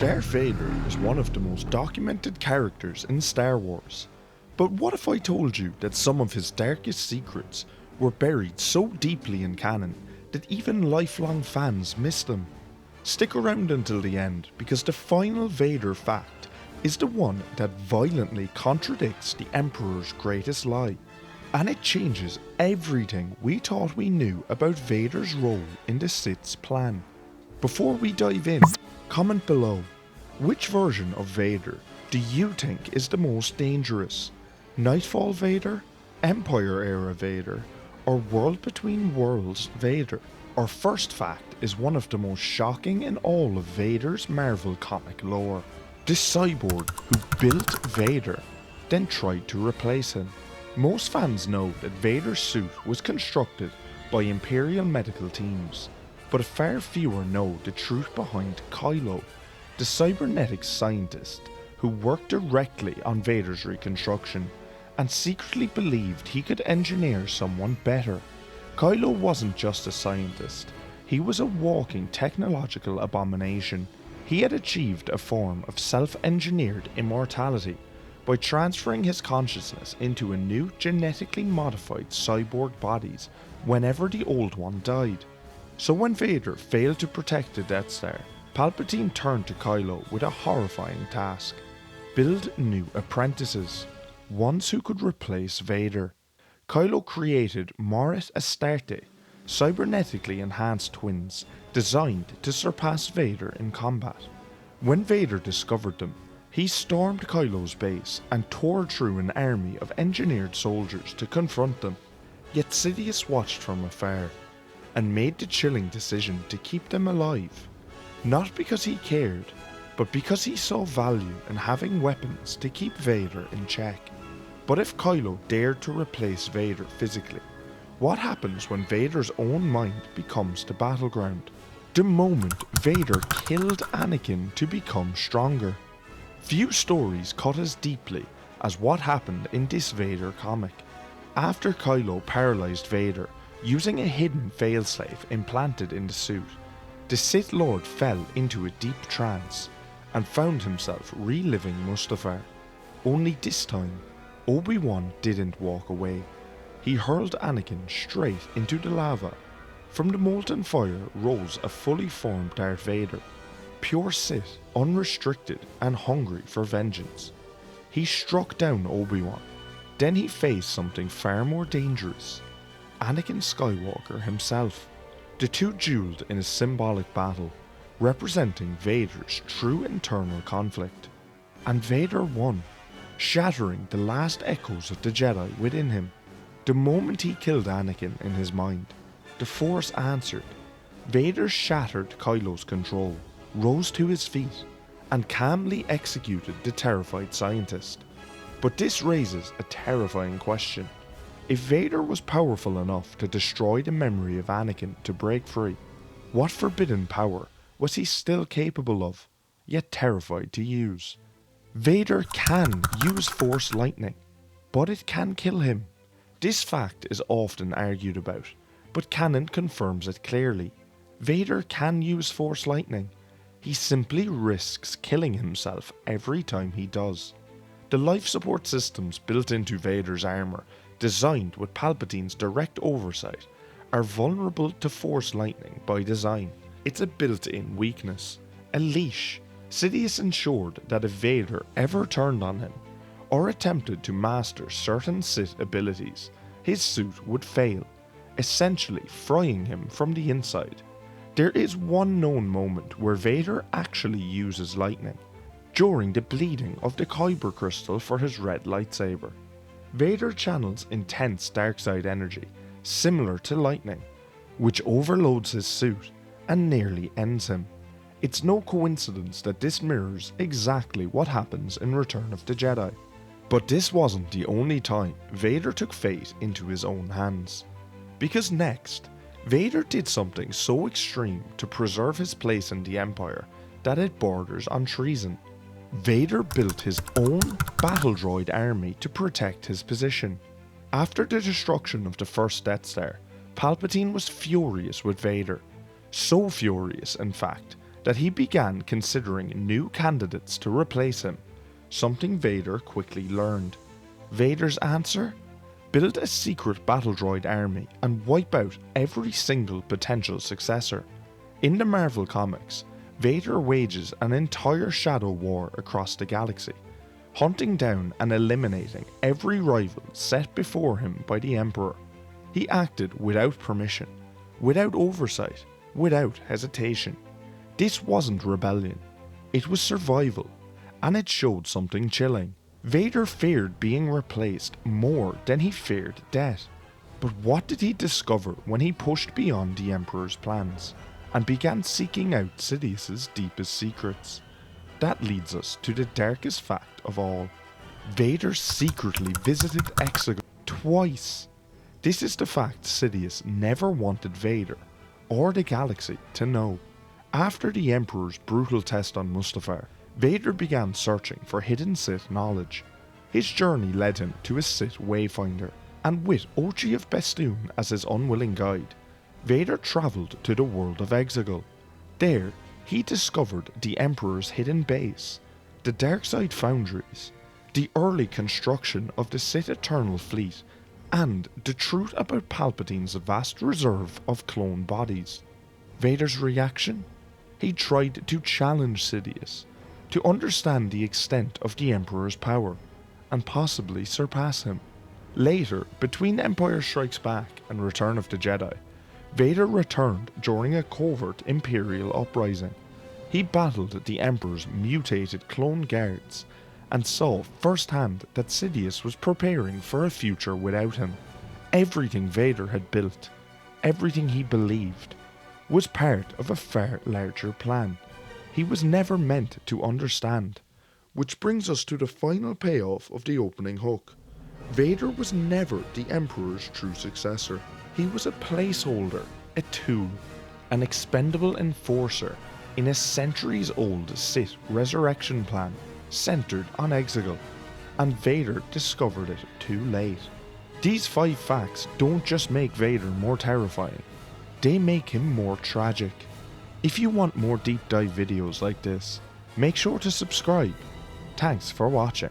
Darth Vader is one of the most documented characters in Star Wars. But what if I told you that some of his darkest secrets were buried so deeply in canon that even lifelong fans miss them? Stick around until the end, because the final Vader fact is the one that violently contradicts the Emperor's greatest lie. And it changes everything we thought we knew about Vader's role in the Sith's plan. Before we dive in, comment below, which version of Vader do you think is the most dangerous? Nightfall Vader, Empire era Vader, or World Between Worlds Vader? Our first fact is one of the most shocking in all of Vader's Marvel comic lore. This cyborg who built Vader, then tried to replace him. Most fans know that Vader's suit was constructed by Imperial medical teams, but far fewer know the truth behind Cylo, the cybernetic scientist who worked directly on Vader's reconstruction and secretly believed he could engineer someone better. Cylo wasn't just a scientist, he was a walking technological abomination. He had achieved a form of self-engineered immortality by transferring his consciousness into a new genetically modified cyborg bodies whenever the old one died. So when Vader failed to protect the Death Star, Palpatine turned to Cylo with a horrifying task: build new apprentices, ones who could replace Vader. Cylo created Morit Astarte, cybernetically enhanced twins designed to surpass Vader in combat. When Vader discovered them, he stormed Kylo's base and tore through an army of engineered soldiers to confront them. Yet Sidious watched from afar and made the chilling decision to keep them alive. Not because he cared, but because he saw value in having weapons to keep Vader in check. But if Cylo dared to replace Vader physically, what happens when Vader's own mind becomes the battleground? The moment Vader killed Anakin to become stronger. Few stories cut as deeply as what happened in this Vader comic. After Cylo paralysed Vader using a hidden failsafe implanted in the suit, the Sith Lord fell into a deep trance and found himself reliving Mustafar. Only this time, Obi-Wan didn't walk away. He hurled Anakin straight into the lava. From the molten fire rose a fully formed Darth Vader, pure Sith, unrestricted and hungry for vengeance. He struck down Obi-Wan. Then he faced something far more dangerous: Anakin Skywalker himself. The two duelled in a symbolic battle, representing Vader's true internal conflict. And Vader won, shattering the last echoes of the Jedi within him. The moment he killed Anakin in his mind, the Force answered. Vader shattered Kylo's control, rose to his feet, and calmly executed the terrified scientist. But this raises a terrifying question. If Vader was powerful enough to destroy the memory of Anakin to break free, what forbidden power was he still capable of, yet terrified to use? Vader can use Force lightning, but it can kill him. This fact is often argued about, but canon confirms it clearly. Vader can use Force lightning. He simply risks killing himself every time he does. The life support systems built into Vader's armour, designed with Palpatine's direct oversight, are vulnerable to Force lightning by design. It's a built-in weakness, a leash. Sidious ensured that if Vader ever turned on him, or attempted to master certain Sith abilities, his suit would fail, essentially frying him from the inside. There is one known moment where Vader actually uses lightning, during the bleeding of the Kyber crystal for his red lightsaber. Vader channels intense darkside energy, similar to lightning, which overloads his suit and nearly ends him. It's no coincidence that this mirrors exactly what happens in Return of the Jedi. But this wasn't the only time Vader took fate into his own hands. Because next, Vader did something so extreme to preserve his place in the Empire that it borders on treason. Vader built his own battle droid army to protect his position. After the destruction of the first Death Star, Palpatine was furious with Vader. So furious, in fact, that he began considering new candidates to replace him, something Vader quickly learned. Vader's answer? Build a secret battle droid army and wipe out every single potential successor. In the Marvel comics, Vader wages an entire shadow war across the galaxy, hunting down and eliminating every rival set before him by the Emperor. He acted without permission, without oversight, without hesitation. This wasn't rebellion, it was survival, and it showed something chilling. Vader feared being replaced more than he feared death. But what did he discover when he pushed beyond the Emperor's plans and began seeking out Sidious's deepest secrets? That leads us to the darkest fact of all. Vader secretly visited Exegol twice. This is the fact Sidious never wanted Vader, or the galaxy, to know. After the Emperor's brutal test on Mustafar, Vader began searching for hidden Sith knowledge. His journey led him to a Sith wayfinder, and with Ochi of Bestoon as his unwilling guide, Vader travelled to the world of Exegol. There, he discovered the Emperor's hidden base, the Darkside foundries, the early construction of the Sith Eternal Fleet, and the truth about Palpatine's vast reserve of clone bodies. Vader's reaction? He tried to challenge Sidious, to understand the extent of the Emperor's power, and possibly surpass him. Later, between Empire Strikes Back and Return of the Jedi, Vader returned during a covert Imperial uprising. He battled the Emperor's mutated clone guards, and saw firsthand that Sidious was preparing for a future without him. Everything Vader had built, everything he believed, was part of a far larger plan he was never meant to understand. Which brings us to the final payoff of the opening hook. Vader was never the Emperor's true successor. He was a placeholder, a tool, an expendable enforcer in a centuries-old Sith resurrection plan centered on Exegol, and Vader discovered it too late. These 5 facts don't just make Vader more terrifying, they make him more tragic. If you want more deep dive videos like this, make sure to subscribe. Thanks for watching.